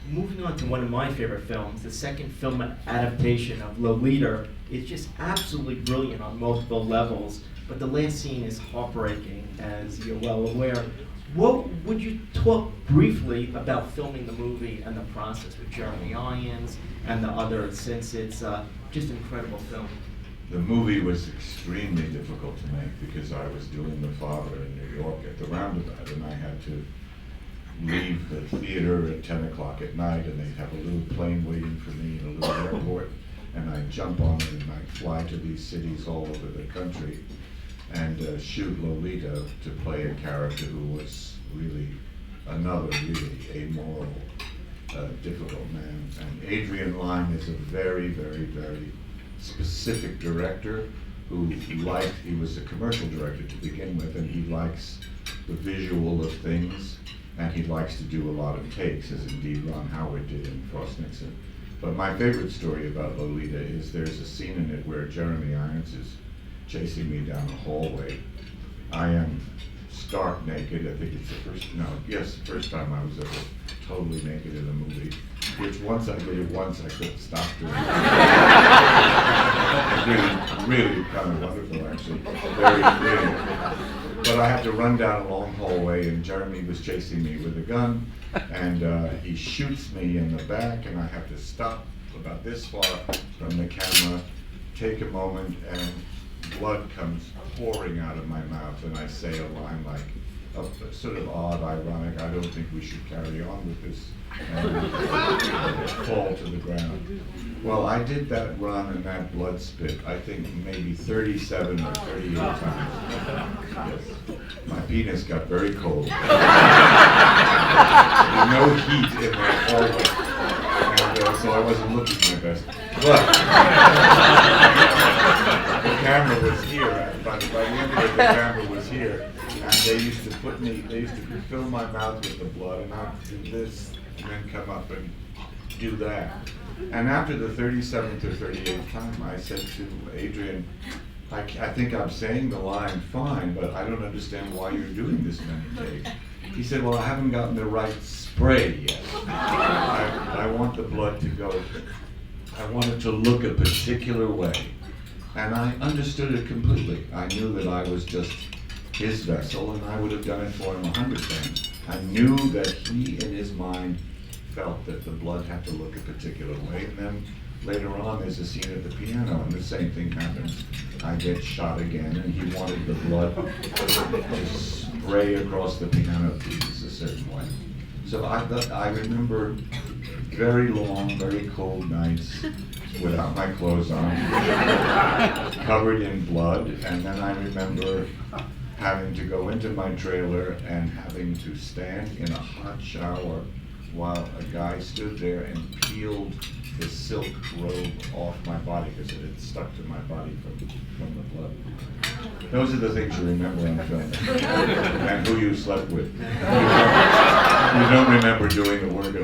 moving on to one of my favorite films, the second film adaptation of Lolita is just absolutely brilliant on multiple levels, but the last scene is heartbreaking, as you're well aware. What would you talk briefly about filming the movie and the process with Jeremy Irons and the others, since it's just an incredible film? The movie was extremely difficult to make because I was doing The Father in New York at the Roundabout, and I had to leave the theater at 10 o'clock at night, and they'd have a little plane waiting for me in a little airport, and I'd jump on it and I'd fly to these cities all over the country and shoot Lolita to play a character who was really another really amoral, difficult man. And Adrian Lyne is a very, very, very specific director who he was a commercial director to begin with, and he likes the visual of things, and he likes to do a lot of takes, as indeed Ron Howard did in Frost Nixon. But my favorite story about Lolita is there's a scene in it where Jeremy Irons is chasing me down a hallway. I am stark naked. I think it's the first time I was ever totally naked in a movie, which once I did it once, I couldn't stop doing it. Really kind of wonderful, actually. Very brilliant. But I had to run down a long hallway, and Jeremy was chasing me with a gun, and he shoots me in the back, and I have to stop about this far from the camera, take a moment, and blood comes pouring out of my mouth, and I say a line like, sort of odd, ironic, I don't think we should carry on with this, and fall to the ground. Well, I did that run and that blood spit, I think maybe 37 or 38 times. Yes. My penis got very cold. There's no heat in that hallway, and so I wasn't looking my best. But the camera was here. By the end of it, the camera was here, and they used to fill my mouth with the blood, and I'd do this, and then come up and do that. And after the 37th or 38th time, I said to Adrian, I think I'm saying the line fine, but I don't understand why you're doing this many takes. He said, well, I haven't gotten the right spray yet. I want the blood to go. I want it to look a particular way. And I understood it completely. I knew that I was just his vessel, and I would have done it for him 100 times. I knew that he, in his mind, felt that the blood had to look a particular way. And then later on, there's a scene at the piano, and the same thing happens. I get shot again, and he wanted the blood to spray across the piano keys a certain way. So I remember very long, very cold nights without my clothes on, covered in blood, and then I remember having to go into my trailer and having to stand in a hot shower while a guy stood there and peeled the silk robe off my body because it had stuck to my body from the blood. Those are the things you remember on film, and who you slept with. You don't remember doing the work at all.